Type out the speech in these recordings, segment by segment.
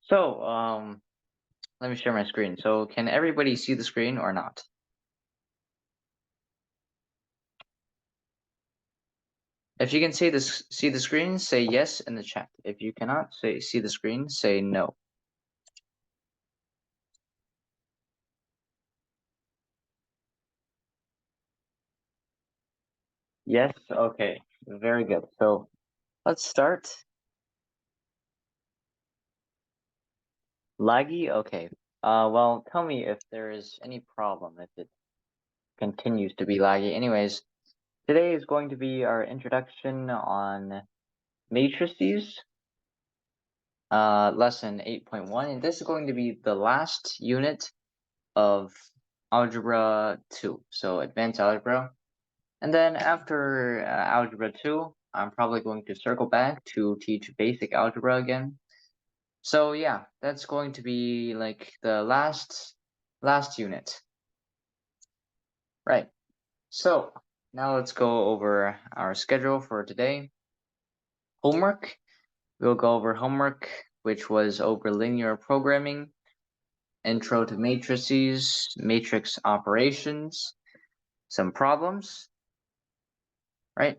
So, let me share my screen. So, can everybody see the screen or not? If you can see the screen, say yes in the chat. If you cannot see the screen, say no. Yes, okay. Very good. So, let's start. Laggy? Okay. Well, tell me if there is any problem if it continues to be laggy. Anyways, today is going to be our introduction on matrices, lesson 8.1, and this is going to be the last unit of Algebra 2, so Advanced Algebra. And then after Algebra 2, I'm probably going to circle back to teach Basic Algebra again. So yeah, that's going to be like the last unit. Right. So now let's go over our schedule for today. Homework. We'll go over homework, which was over linear programming, intro to matrices, matrix operations, some problems, right?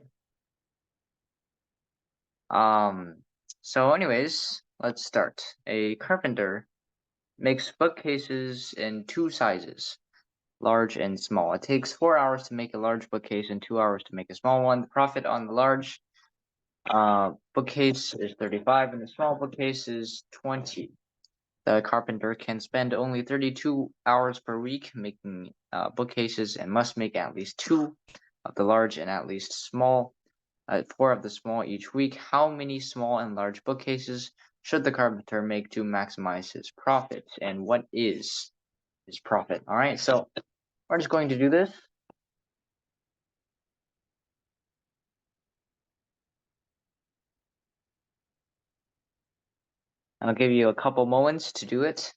So anyways, let's start. A carpenter makes bookcases in two sizes, large and small. It takes 4 hours to make a large bookcase and 2 hours to make a small one. The profit on the large bookcase is 35 and the small bookcase is 20. The carpenter can spend only 32 hours per week making bookcases and must make at least 2 of the large and at least small 4 of the small each week. How many small and large bookcases should the carpenter make to maximize his profit? And what is his profit? All right, so we're just going to do this. I'll give you a couple moments to do it.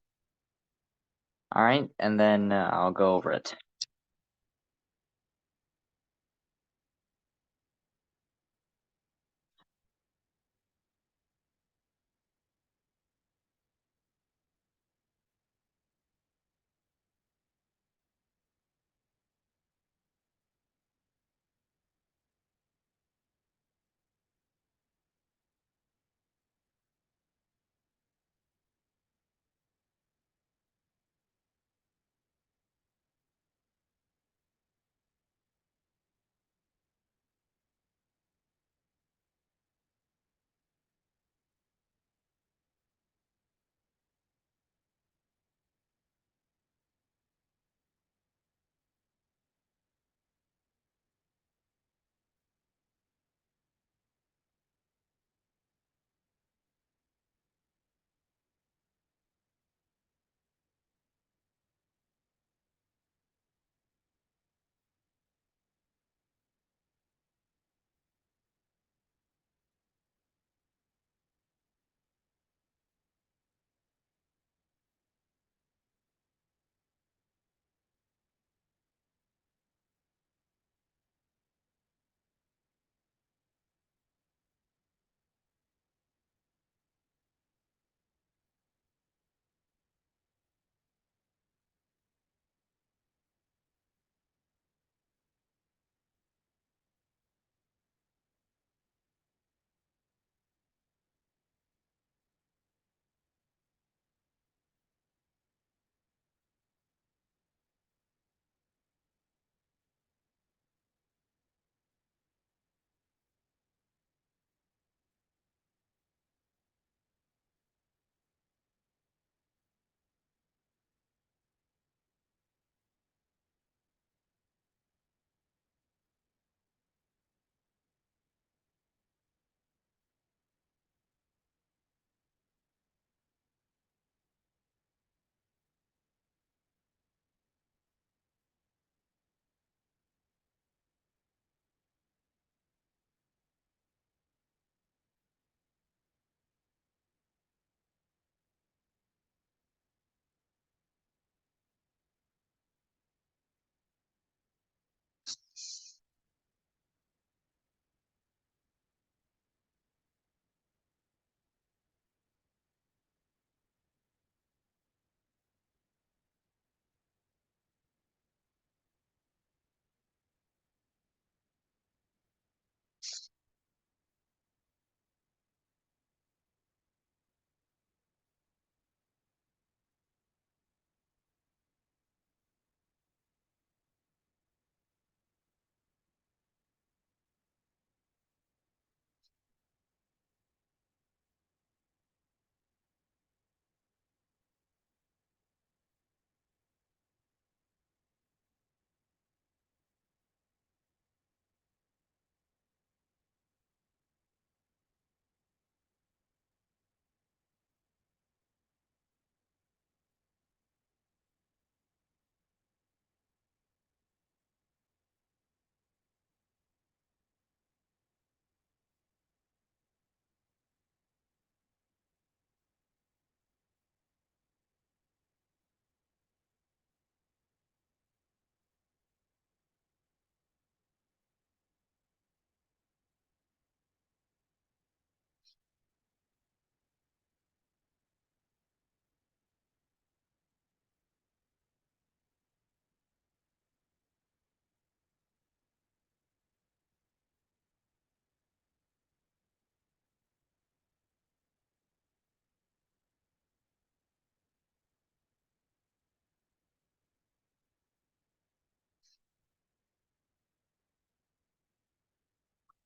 All right, and then I'll go over it.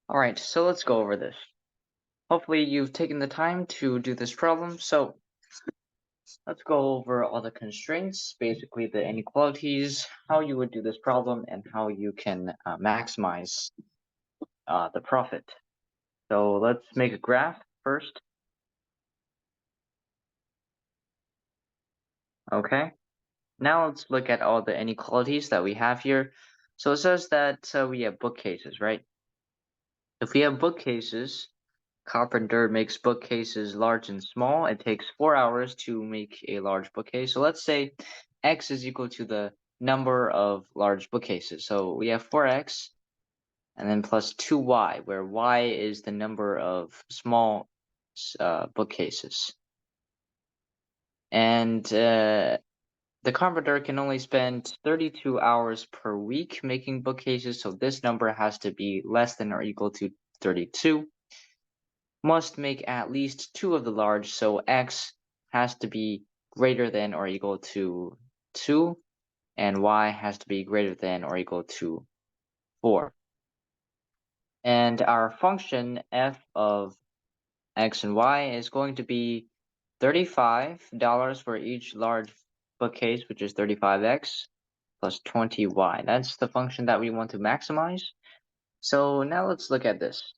All right, so let's go over this. Hopefully you've taken the time to do this problem. So let's go over all the constraints, basically the inequalities, how you would do this problem, and how you can maximize the profit. So let's make a graph first. Okay. Now let's look at all the inequalities that we have here. So it says that we have bookcases, right? If we have bookcases, carpenter makes bookcases large and small. It takes 4 hours to make a large bookcase. So let's say x is equal to the number of large bookcases. So we have 4x and then plus 2y, where y is the number of small bookcases. And the carpenter can only spend 32 hours per week making bookcases, so this number has to be less than or equal to 32. Must make at least 2 of the large, so x has to be greater than or equal to 2, and y has to be greater than or equal to 4. And our function f of x and y is going to be $35 for each large bookcase, which is 35x, plus 20y. That's the function that we want to maximize. So now let's look at this.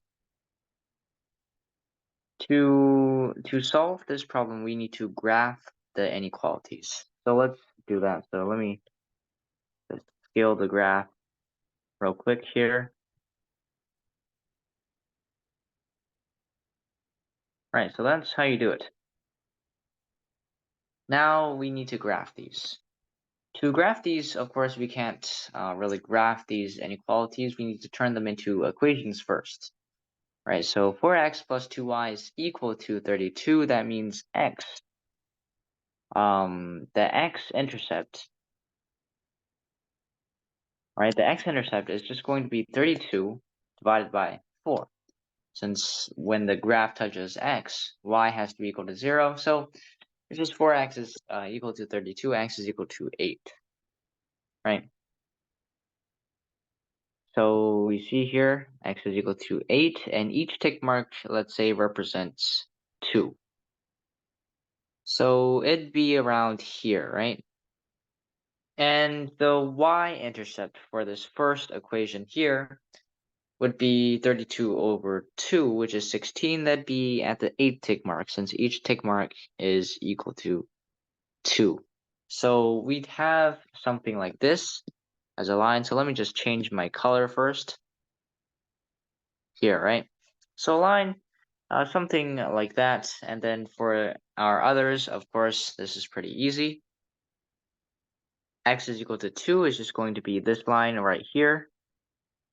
To solve this problem, we need to graph the inequalities. So let's do that. So let me just scale the graph real quick here. All right, so that's how you do it. Now we need to graph these. To graph these, of course, we can't really graph these inequalities. We need to turn them into equations first. Right, so 4x plus 2y is equal to 32. That means x. The x-intercept, right? The x-intercept is just going to be 32 divided by 4. Since when the graph touches x, y has to be equal to 0. So it's just 4x is equal to 32, x is equal to 8, right? So we see here x is equal to 8, and each tick mark, let's say, represents 2. So it'd be around here, right? And the y-intercept for this first equation here would be 32 over 2, which is 16. That'd be at the 8th tick mark, since each tick mark is equal to 2. So we'd have something like this as a line. So let me just change my color first. Here, right? So a line, something like that. And then for our others, of course, this is pretty easy. X is equal to 2 is just going to be this line right here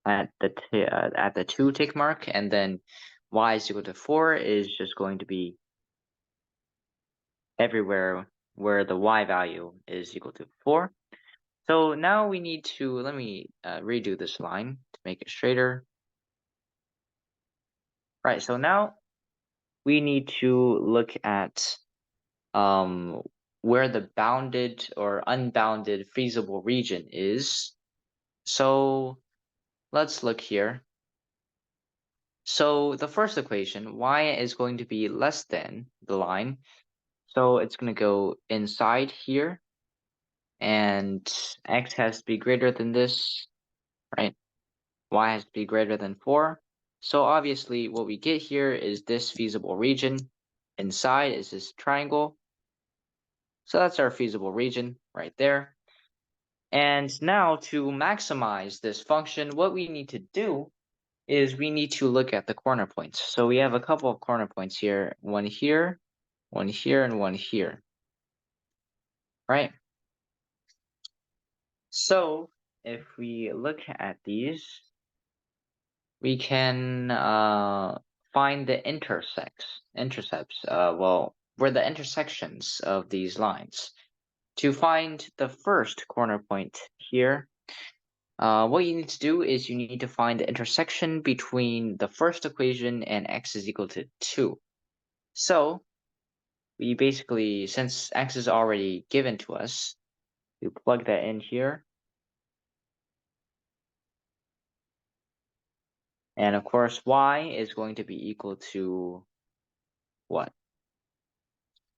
at the 2 tick mark, and then y is equal to 4 is just going to be everywhere where the y value is equal to 4. So now we need to, let me redo this line to make it straighter. Right, so now we need to look at where the bounded or unbounded feasible region is. So let's look here. So the first equation, y is going to be less than the line. So it's going to go inside here, and x has to be greater than this, right? Y has to be greater than 4. So obviously what we get here is this feasible region. Inside is this triangle. So that's our feasible region right there. And now to maximize this function, what we need to do is we need to look at the corner points. So we have a couple of corner points here, one here, and one here, right? So if we look at these, we can find the intercepts, well, where the intersections of these lines. To find the first corner point here, what you need to do is you need to find the intersection between the first equation and x is equal to 2. So we basically, since x is already given to us, we plug that in here. And of course, y is going to be equal to what?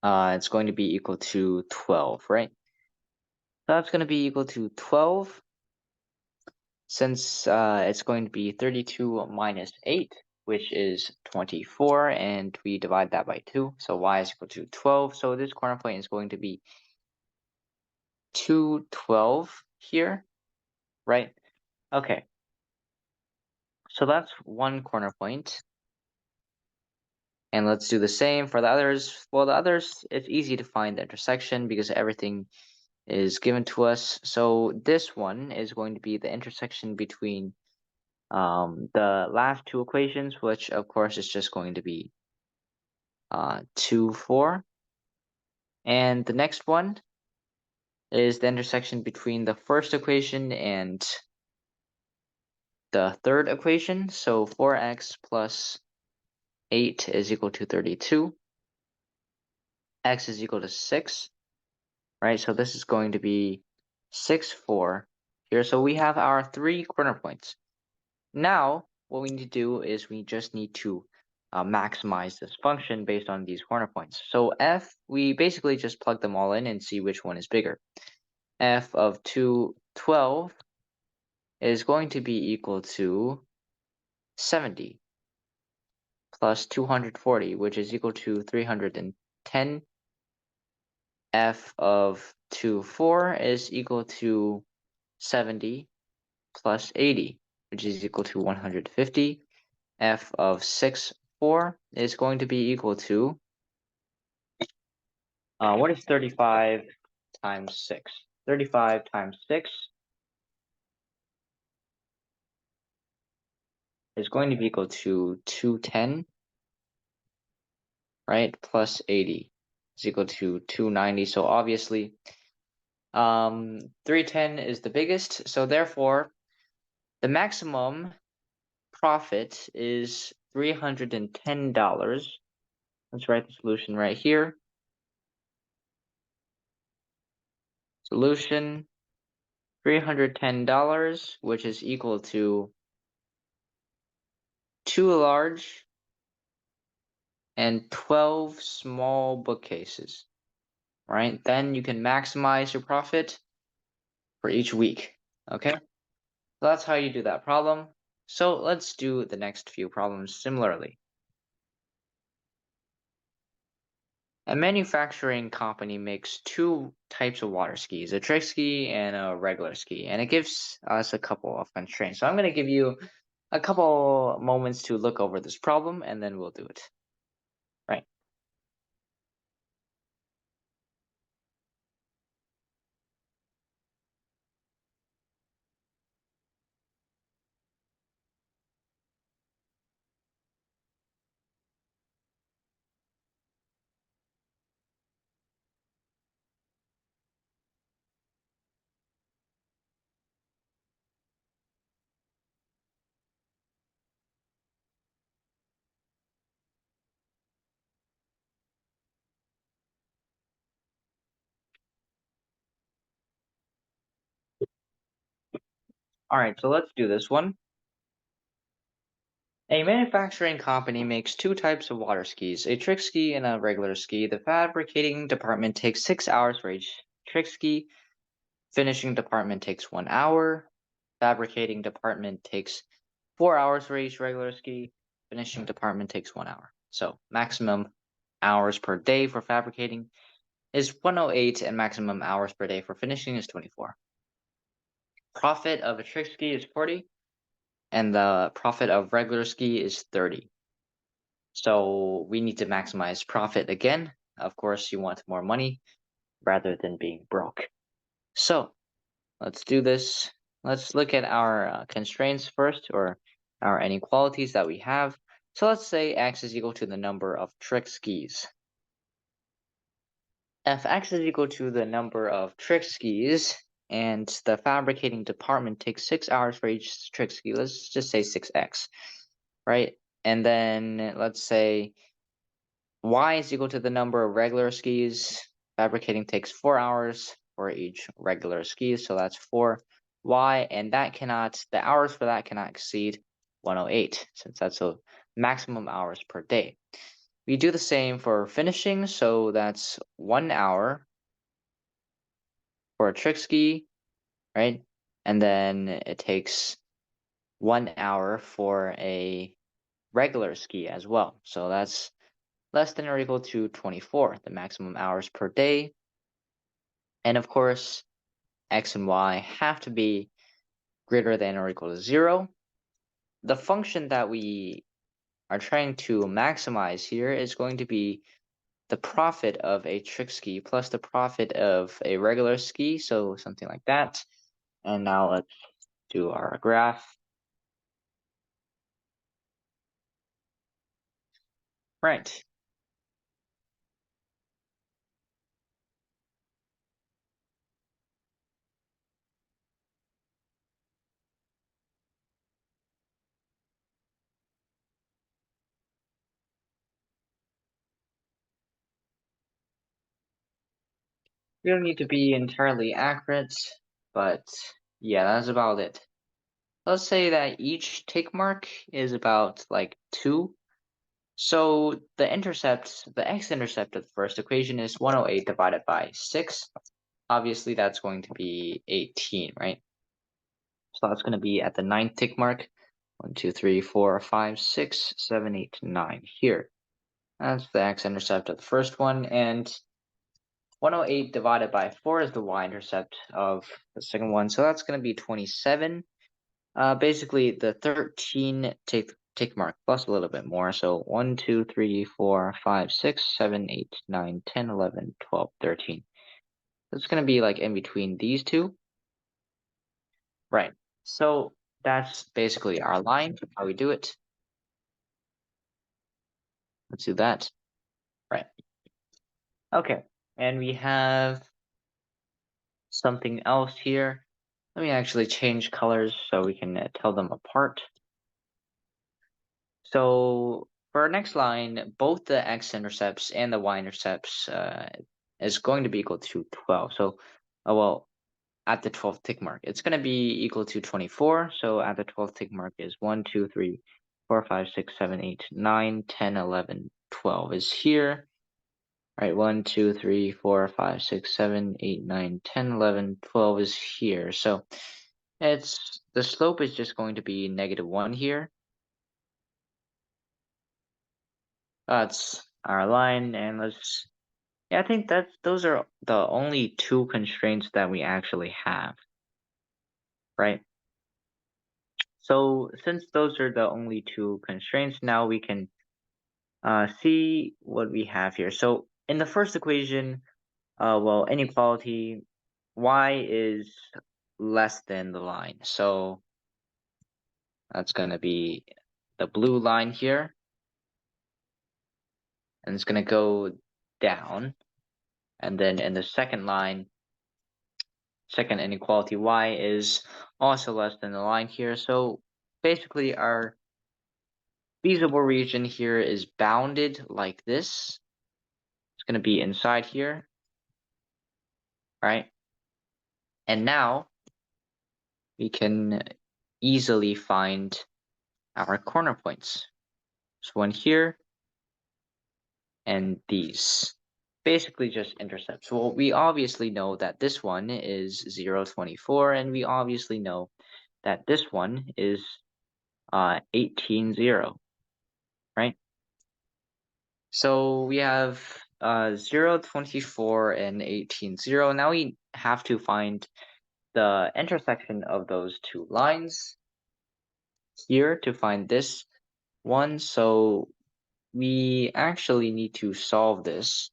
It's going to be equal to 12, right? So that's going to be equal to 12 since it's going to be 32 minus 8, which is 24, and we divide that by 2. So y is equal to 12. So this corner point is going to be 212 here, right? Okay. So that's one corner point. And let's do the same for the others. Well, the others, it's easy to find the intersection because everything is given to us. So this one is going to be the intersection between the last two equations, which of course is just going to be 2, 4. And the next one is the intersection between the first equation and the third equation. So 4x plus 8 is equal to 32. X is equal to 6, right? So this is going to be 6, 4 here. So we have our 3 corner points. Now, what we need to do is we just need to maximize this function based on these corner points. So f, we basically just plug them all in and see which one is bigger. F of 212 is going to be equal to 70 plus 240, which is equal to 310. F of 24 is equal to 70 plus 80, which is equal to 150. F of 6, 4 is going to be equal to, what is 35 times 6? 35 times 6 is going to be equal to 210, right? Plus 80 is equal to 290. So obviously, 310 is the biggest. So therefore, the maximum profit is $310. Let's write the solution right here. Solution $310, which is equal to 2 large and 12 small bookcases, right? Then you can maximize your profit for each week, okay? So that's how you do that problem. So let's do the next few problems similarly. A manufacturing company makes two types of water skis, a trick ski and a regular ski, and it gives us a couple of constraints. So I'm going to give you a couple moments to look over this problem, and then we'll do it. Right. All right, so let's do this one. A manufacturing company makes two types of water skis, a trick ski and a regular ski. The fabricating department takes 6 hours for each trick ski. Finishing department takes 1 hour. Fabricating department takes 4 hours for each regular ski. Finishing department takes 1 hour. So maximum hours per day for fabricating is 108 and maximum hours per day for finishing is 24. Profit of a trick ski is 40 and the profit of regular ski is 30. So we need to maximize profit again. Of course, you want more money rather than being broke. So let's do this. Let's look at our constraints first, or our inequalities that we have. So let's say x is equal to the number of trick skis. If x is equal to the number of trick skis, and the fabricating department takes 6 hours for each trick ski, let's just say 6x, right? And then let's say y is equal to the number of regular skis. Fabricating takes 4 hours for each regular ski, so that's 4y, and that cannot, the hours for that cannot exceed 108, since that's the maximum hours per day. We do the same for finishing, so that's 1 hour for a trick ski, right? And then it takes 1 hour for a regular ski as well. So that's less than or equal to 24, the maximum hours per day. And of course, x and y have to be greater than or equal to 0. The function that we are trying to maximize here is going to be the profit of a trick ski plus the profit of a regular ski, so something like that. And now let's do our graph. Right. We don't need to be entirely accurate, but yeah, that's about it. Let's say that each tick mark is about like 2. So the x-intercept of the first equation is 108 divided by 6. Obviously, that's going to be 18, right? So that's going to be at the 9th tick mark. 1, 2, 3, 4, 5, 6, 7, 8, 9 here. That's the x-intercept of the first one, and 108 divided by 4 is the y-intercept of the second one. So that's going to be 27. Basically, the 13 tick mark plus a little bit more. So 1, 2, 3, 4, 5, 6, 7, 8, 9, 10, 11, 12, 13. It's going to be like in between these two. Right. So that's basically our line, how we do it. Let's do that. Right. Okay. And we have something else here. Let me actually change colors so we can tell them apart. So for our next line, both the x-intercepts and the y-intercepts is going to be equal to 12. So, well, at the 12th tick mark, it's going to be equal to 24. So at the 12th tick mark is 1, 2, 3, 4, 5, 6, 7, 8, 9, 10, 11, 12 is here. All right, 1, 2, 3, 4, 5, 6, 7, 8, 9, 10, 11, 12 is here. So it's the slope is just going to be -1 here. That's our line, and yeah, I think those are the only two constraints that we actually have, right? So since those are the only two constraints, now we can see what we have here. So in the first equation, well, inequality, y is less than the line. So that's going to be the blue line here, and it's going to go down. And then in the second line, second inequality, y is also less than the line here. So basically our feasible region here is bounded like this. It's going to be inside here, right? And now we can easily find our corner points. There's one here and these. Basically just intercepts. Well, we obviously know that this one is 0, 24, and we obviously know that this one is 18, 0, right? So we have 0, 24, and 18, 0. Now we have to find the intersection of those two lines here to find this one. So we actually need to solve this.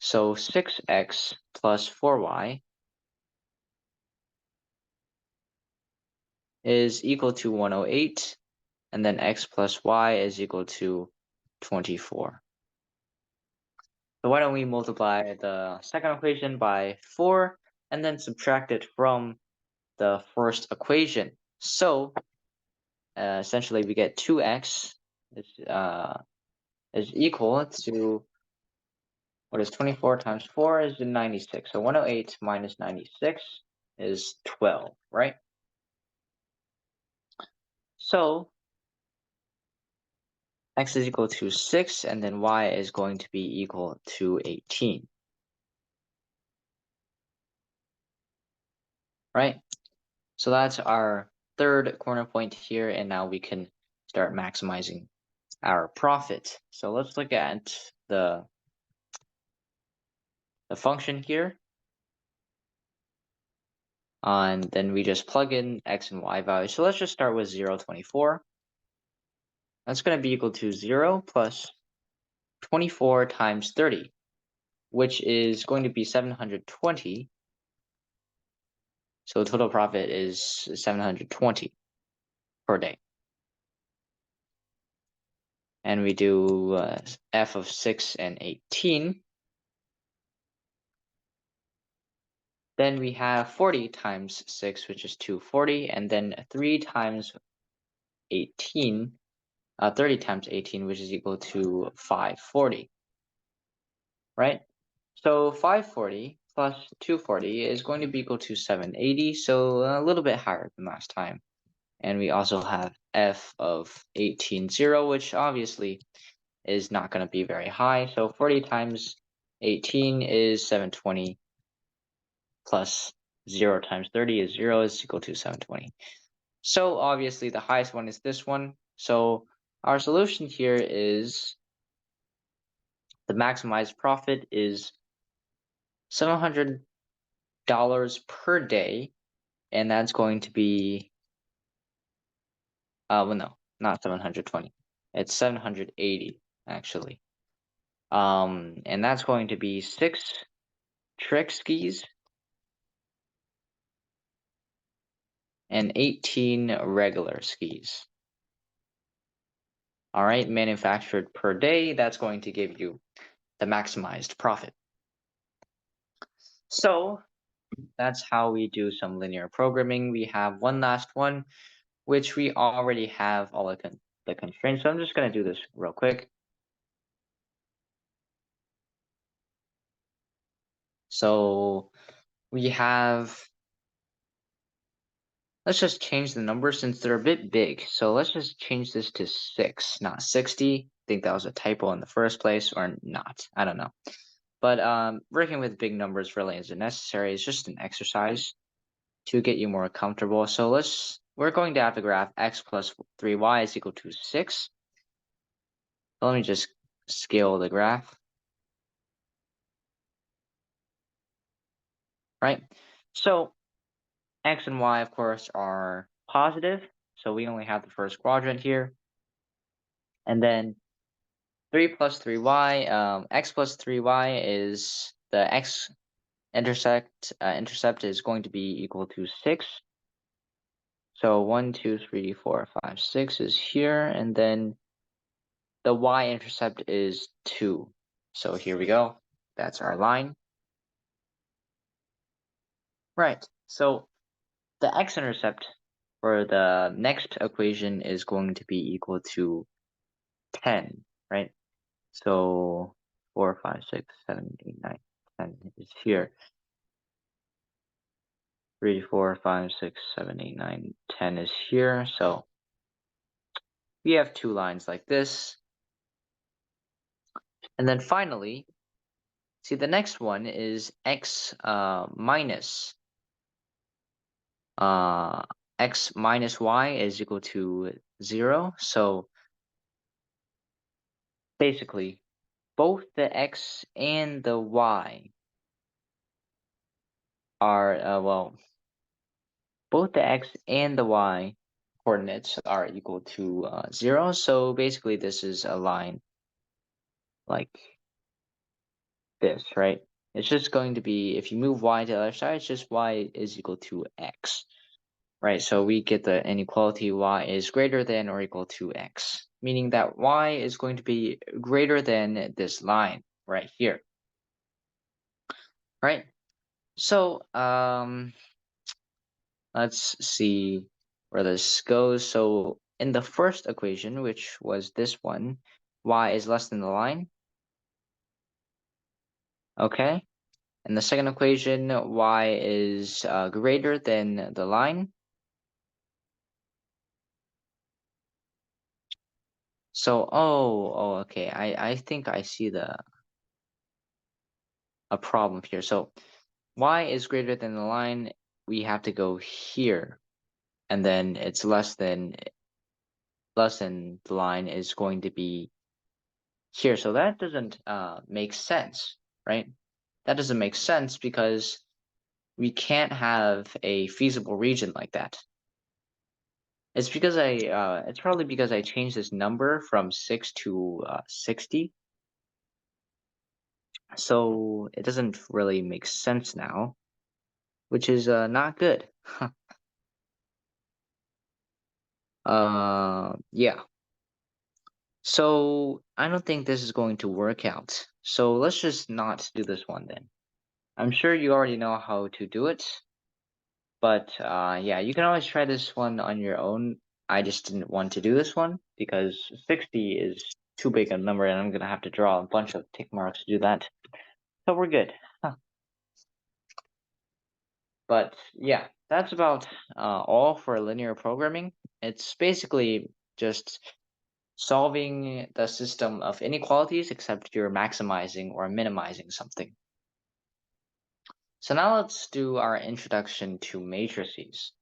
So 6x plus 4y is equal to 108, and then x plus y is equal to 24. So why don't we multiply the second equation by 4 and then subtract it from the first equation. So essentially we get 2x is equal to, what is 24 times 4 is 96. So 108 minus 96 is 12, right? So x is equal to 6, and then y is going to be equal to 18. Right? So that's our third corner point here, and now we can start maximizing our profit. So let's look at the function here. And then we just plug in x and y values. So let's just start with 0, 24. That's going to be equal to 0 plus 24 times 30, which is going to be 720. So total profit is 720 per day. And we do f of 6 and 18. Then we have 40 times 6, which is 240, and then 3 times 18, 30 times 18, which is equal to 540, right? So 540 plus 240 is going to be equal to 780, so a little bit higher than last time. And we also have f of 18, 0, which obviously is not going to be very high. So 40 times 18 is 720, plus 0 times 30 is 0, is equal to 720. So obviously the highest one is this one. So our solution here is the maximized profit is $700 per day, and that's going to be well, no, not 720. It's 780 actually. And that's going to be 6 trick skis and 18 regular skis. All right, manufactured per day, that's going to give you the maximized profit. So that's how we do some linear programming. We have one last one, which we already have all the constraints. So I'm just going to do this real quick. So we have, let's just change the numbers since they're a bit big. So let's just change this to 6, not 60. I think that was a typo in the first place, or not. I don't know. But working with big numbers really isn't necessary. It's just an exercise to get you more comfortable. So we're going to have the graph x plus 3y is equal to 6. So let me just scale the graph. Right? So x and y, of course, are positive. So we only have the first quadrant here. And then 3 plus 3y, x plus 3y is the intercept is going to be equal to 6. So 1, 2, 3, 4, 5, 6 is here, and then the y-intercept is 2. So here we go. That's our line. Right. So the x-intercept for the next equation is going to be equal to 10, right? So 4, 5, 6, 7, 8, 9, 10 is here. 3, 4, 5, 6, 7, 8, 9, 10 is here. So we have two lines like this. And then finally, see the next one is x minus x minus y is equal to 0. So basically, both the x and the y are, well, both the x and the y coordinates are equal to 0. So basically, this is a line like this, right? It's just going to be, if you move y to the other side, it's just y is equal to x. Right, so we get the inequality y is greater than or equal to x, meaning that y is going to be greater than this line right here. Right, so let's see where this goes. So in the first equation, which was this one, y is less than the line. Okay, in the second equation, y is greater than the line. So, okay. I think I see a problem here. So, y is greater than the line. We have to go here, and then it's less than the line is going to be here. So that doesn't make sense, right? That doesn't make sense because we can't have a feasible region like that. It's probably because I changed this number from 6 to 60. So it doesn't really make sense now, which is not good. Yeah. So I don't think this is going to work out. So let's just not do this one then. I'm sure you already know how to do it, but yeah, you can always try this one on your own. I just didn't want to do this one because 60 is too big a number and I'm gonna have to draw a bunch of tick marks to do that. So we're good. But yeah, that's about all for linear programming. It's basically just solving the system of inequalities, except you're maximizing or minimizing something. So now let's do our introduction to matrices.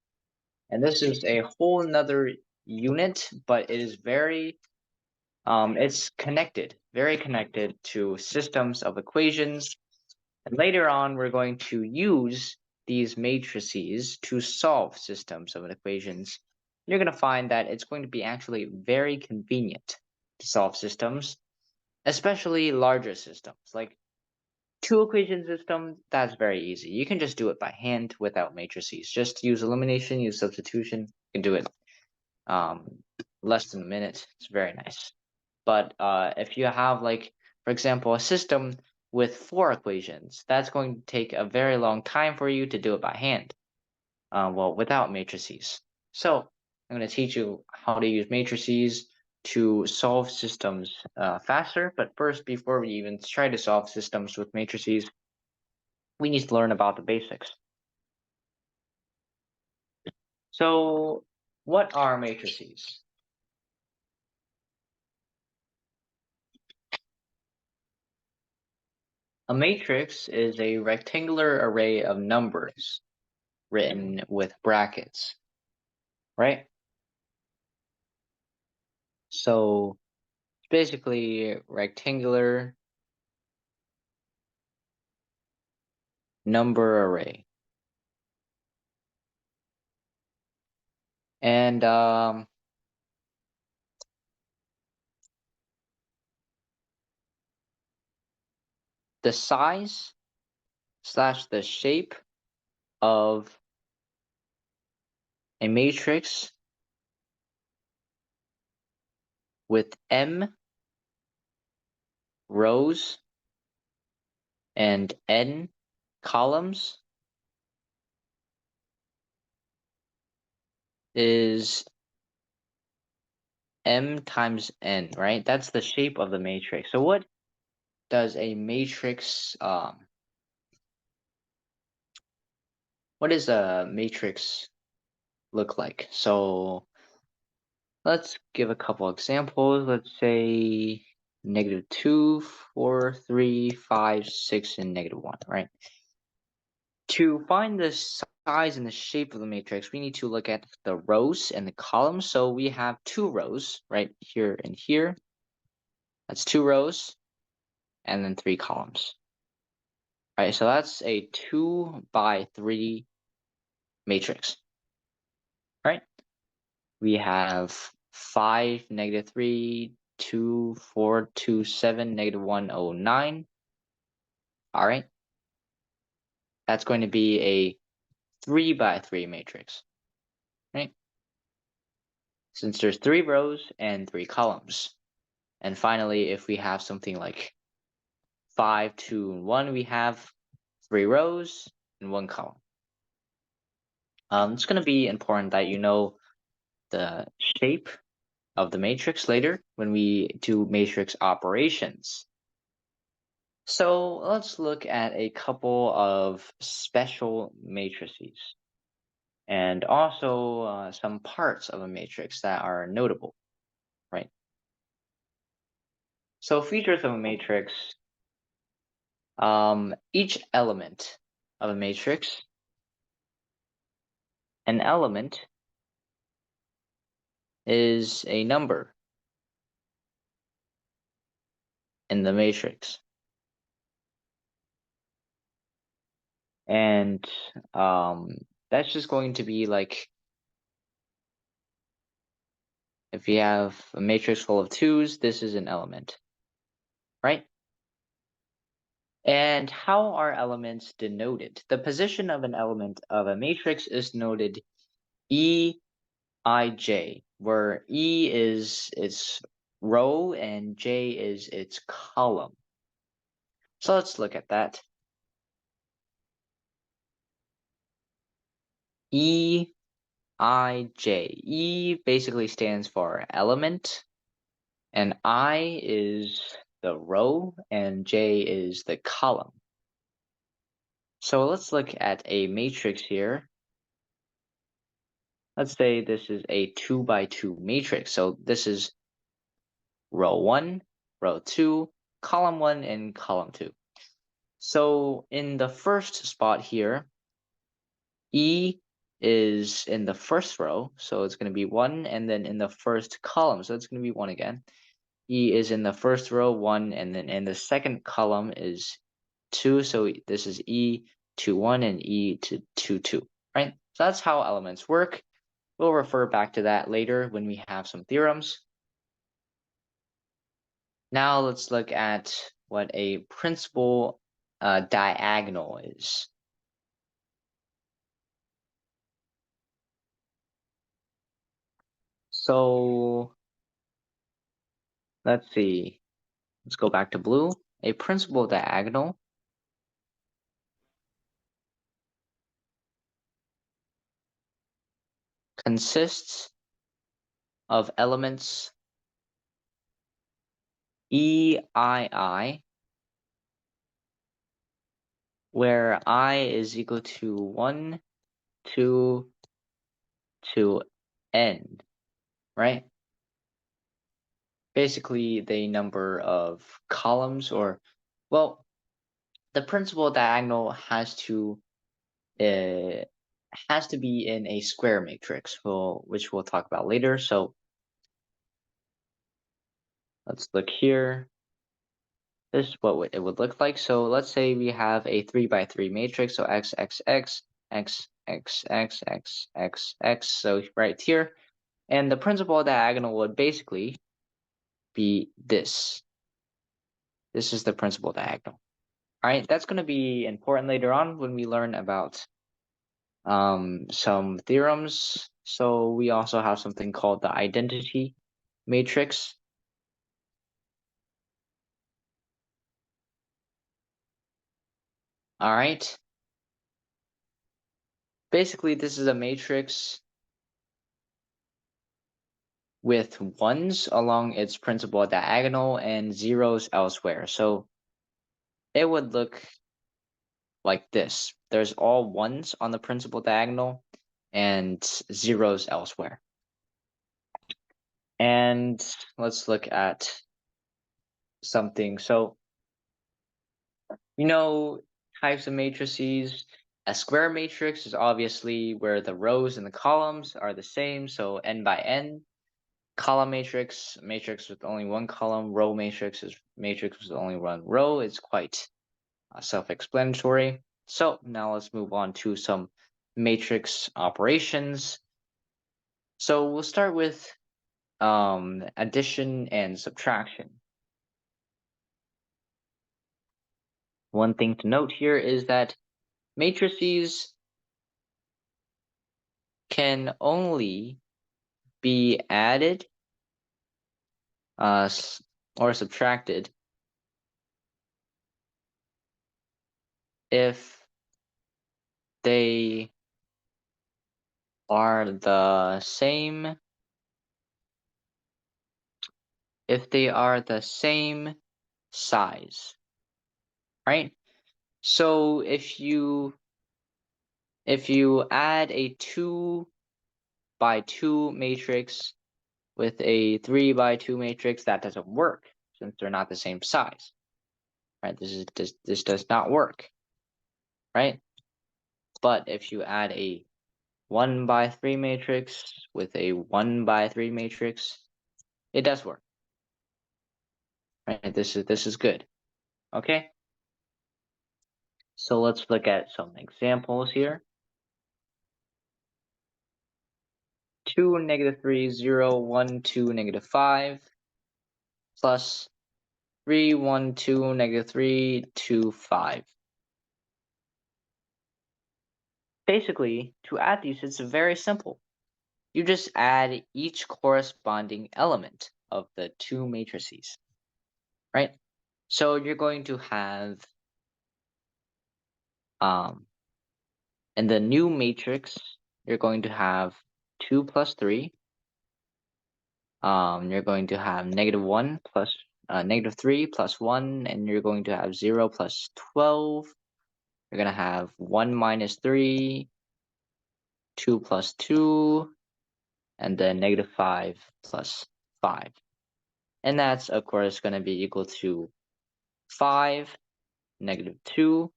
And this is a whole nother unit, but it is it's connected, very connected to systems of equations. And later on, we're going to use these matrices to solve systems of equations. You're going to find that it's going to be actually very convenient to solve systems, especially larger systems. Like two equation system, that's very easy. You can just do it by hand without matrices. Just use elimination, use substitution. You can do it um, less than a minute. It's very nice. But if you have, like, for example, a system with 4 equations, that's going to take a very long time for you to do it by hand, well, without matrices. So I'm going to teach you how to use matrices to solve systems faster. But first, before we even try to solve systems with matrices, we need to learn about the basics. So what are matrices? A matrix is a rectangular array of numbers written with brackets, right? So it's basically rectangular number array. And the size slash the shape of a matrix with m rows and n columns is m times n, right? That's the shape of the matrix. So what does a matrix what does a matrix look like? So let's give a couple examples. Let's say -2, 4, 3, 5, 6, and -1, right? To find the size and the shape of the matrix, we need to look at the rows and the columns. So we have 2 rows, right here and here. That's 2 rows, and then 3 columns. Right, so that's a 2 by 3 matrix, right? We have 5, -3, 2, 4, 2, 7, -109. All right, that's going to be a 3 by 3 matrix, right? Since there's 3 rows and 3 columns. And finally, if we have something like 5, 2, and 1, we have 3 rows and 1 column. It's going to be important that you know the shape of the matrix later when we do matrix operations. So let's look at a couple of special matrices and also some parts of a matrix that are notable, right? So features of a matrix, each element of a matrix, an element is a number in the matrix. And that's just going to be like, if you have a matrix full of 2's, this is an element, right? And how are elements denoted? The position of an element of a matrix is noted EIJ, where E is its row and J is its column. So let's look at that. EIJ. E basically stands for element, and I is the row, and J is the column. So let's look at a matrix here. Let's say this is a 2 by 2 matrix. So this is row 1, row 2, column 1, and column 2. So in the first spot here, E is in the first row, so it's going to be 1, and then in the first column, so it's going to be 1 again. E is in the first row, 1, and then in the second column is 2, so this is E to 1 and E to 2, 2, right? So that's how elements work. We'll refer back to that later when we have some theorems. Now let's look at what a principal diagonal is. So let's see. Let's go back to blue. A principal diagonal consists of elements EII, where I is equal to 1, 2, to n, right? Basically, the number of columns, or, well, the principal diagonal has to be in a square matrix, which we'll talk about later. So let's look here. This is what it would look like. So let's say we have a 3 by 3 matrix. So x, x, x, x, x, x, x, x, x. So right here. And the principal diagonal would basically be this. This is the principal diagonal. All right, that's going to be important later on when we learn about some theorems. So we also have something called the identity matrix. All right. Basically, this is a matrix with ones along its principal diagonal and zeros elsewhere. So it would look like this. There's all ones on the principal diagonal and zeros elsewhere. And let's look at something. So, types of matrices. A square matrix is obviously where the rows and the columns are the same, so n by n. Column matrix with only one column. Row matrix is matrix with only one row. It's quite self-explanatory. So now let's move on to some matrix operations. So we'll start with addition and subtraction. One thing to note here is that matrices can only be added or subtracted if they are the same size, right? So if you add a 2 by 2 matrix with a 3 by 2 matrix, that doesn't work. since they're not the same size, right? This does not work, right? But if you add a 1 by 3 matrix with a 1 by 3 matrix, it does work, right? This is good, okay? So let's look at some examples here. 2, -3, 0, 1, 2, -5, plus 3, 1, 2, -3, 2, 5. Basically, to add these, it's very simple. You just add each corresponding element of the two matrices, right? So you're going to have, in the new matrix, you're going to have 2 plus 3. You're going to have -1 plus -3 plus 1, and you're going to have 0 plus 12. You're going to have 1 minus 3, 2 plus 2, and then -5 plus 5. And that's, of course, going to be equal to 5, -2,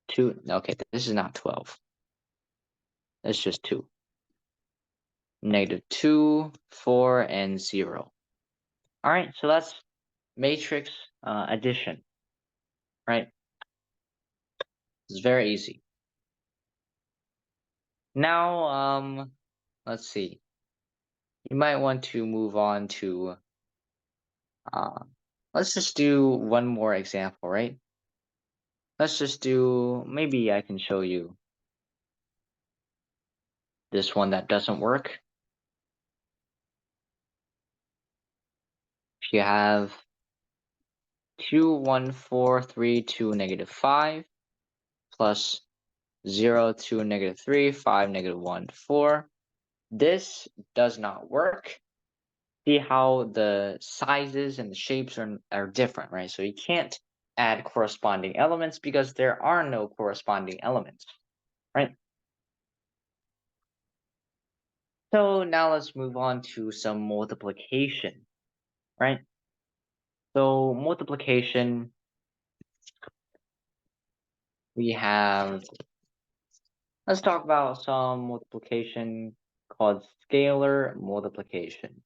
2. Okay, this is not 12. It's just 2. -2, 4, and 0. All right, so that's matrix addition, right? It's very easy. Now, let's see. You might want to move on to, let's just do one more example, right? Let's just do, maybe I can show you this one that doesn't work. If you have 2, 1, 4, 3, 2, -5, plus 0, 2, -3, 5, -1, 4. This does not work. See how the sizes and the shapes are different, right? So you can't add corresponding elements because there are no corresponding elements, right? So now let's move on to some multiplication, right? So multiplication, we have, let's talk about some multiplication called scalar multiplication,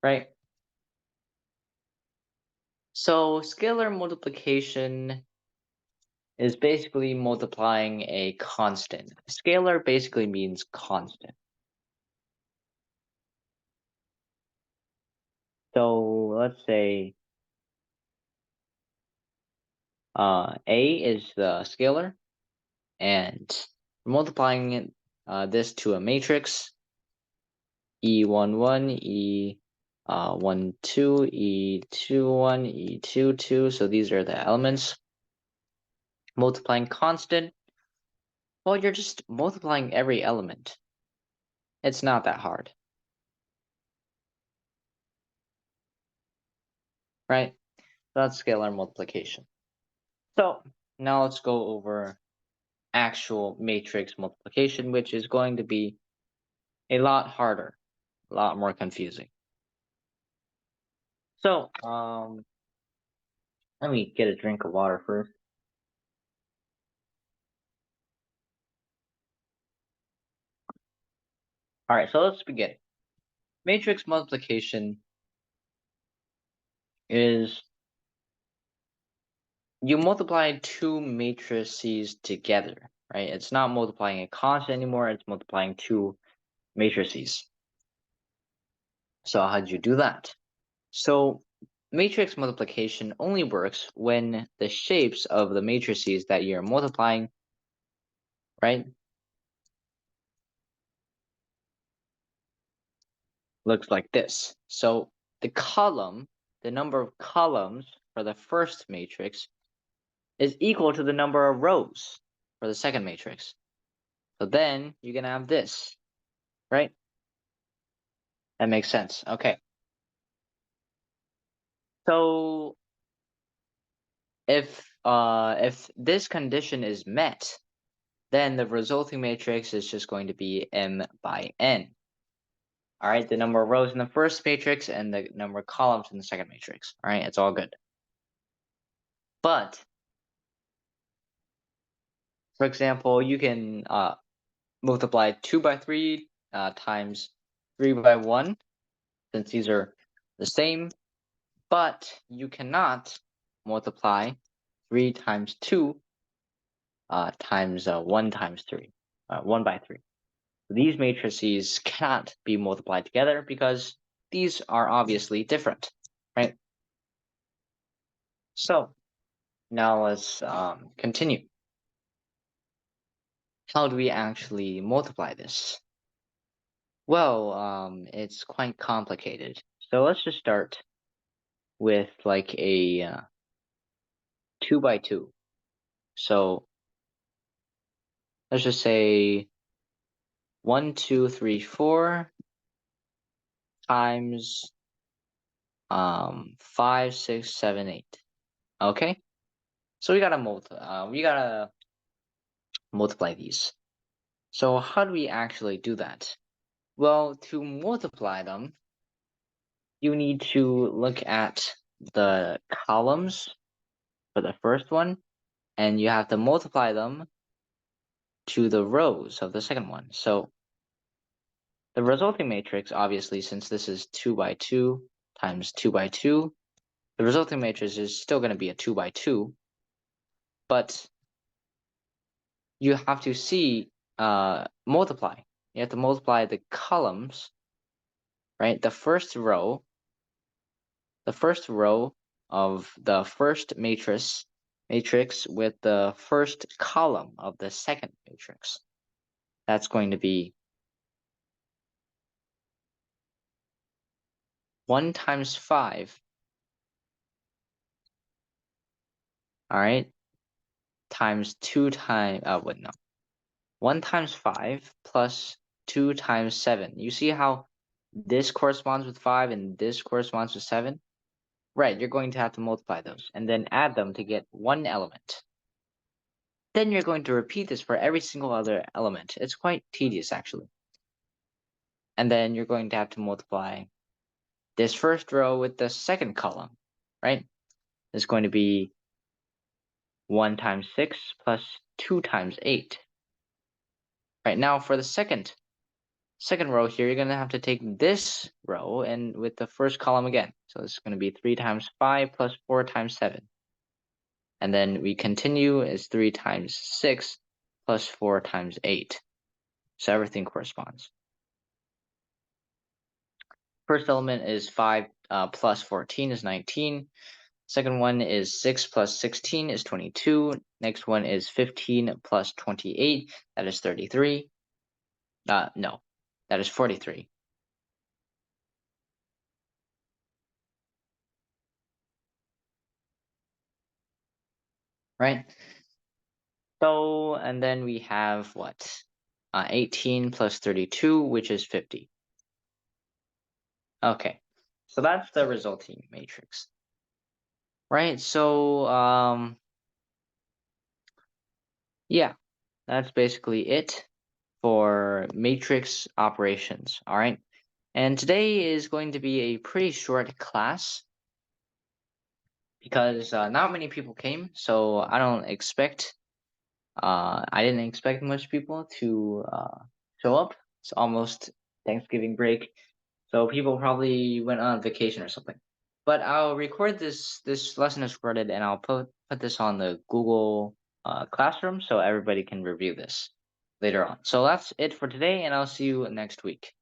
right? So scalar multiplication is basically multiplying a constant. Scalar basically means constant. So let's say A is the scalar, and we're multiplying it, this to a matrix, E11, E12, E21, E22. So these are the elements. Multiplying constant, well, you're just multiplying every element. It's not that hard, right? That's scalar multiplication. So now let's go over actual matrix multiplication, which is going to be a lot harder, a lot more confusing. So, let me get a drink of water first. All right, so let's begin. Matrix multiplication is you multiply two matrices together, right? It's not multiplying a constant anymore, it's multiplying two matrices. So how'd you do that? So matrix multiplication only works when the shapes of the matrices that you're multiplying, right, looks like this. So the number of columns for the first matrix is equal to the number of rows for the second matrix. So then you're gonna have this, right? That makes sense. Okay. So if this condition is met, then the resulting matrix is just going to be m by n. All right, the number of rows in the first matrix and the number of columns in the second matrix. All right, it's all good. But for example, you can multiply 2 by 3 times 3 by 1, since these are the same, but you cannot multiply 3 times 2 times 1 times 3, 1 by 3. These matrices cannot be multiplied together because these are obviously different, right? So now let's continue. How do we actually multiply this? Well, it's quite complicated. So let's just start with like a 2 by 2. So let's just say 1, 2, 3, 4 times 5, 6, 7, 8. Okay, so we gotta multiply these. So how do we actually do that? Well, to multiply them, you need to look at the columns for the first one, and you have to multiply them to the rows of the second one. So the resulting matrix, obviously, since this is 2 by 2 times 2 by 2, the resulting matrix is still going to be a 2 by 2, but you have to multiply. You have to multiply the columns, right? The first row of the first matrix with the first column of the second matrix. That's going to be 1 times 5, all right, times 2 times, 1 times 5 plus 2 times 7. You see how this corresponds with 5 and this corresponds with 7? Right, you're going to have to multiply those and then add them to get one element. Then you're going to repeat this for every single other element. It's quite tedious, actually. And then you're going to have to multiply this first row with the second column, right? It's going to be 1 times 6 plus 2 times 8. Right, now for the second row here, you're going to have to take this row and with the first column again. So it's going to be 3 times 5 plus 4 times 7. And then we continue is 3 times 6 plus 4 times 8. So everything corresponds. First element is 5 plus 14 is 19. Second one is 6 plus 16 is 22. Next one is 15 plus 28. That is 33. No, that is 43. Right? So, and then we have what? 18 plus 32, which is 50. Okay, so that's the resulting matrix. Right, so, yeah, that's basically it for matrix operations, all right? And today is going to be a pretty short class because not many people came, so I didn't expect much people to show up. It's almost Thanksgiving break, so people probably went on vacation or something. But I'll record this lesson is recorded, and I'll put this on the Google Classroom so everybody can review this later on. So that's it for today, and I'll see you next week.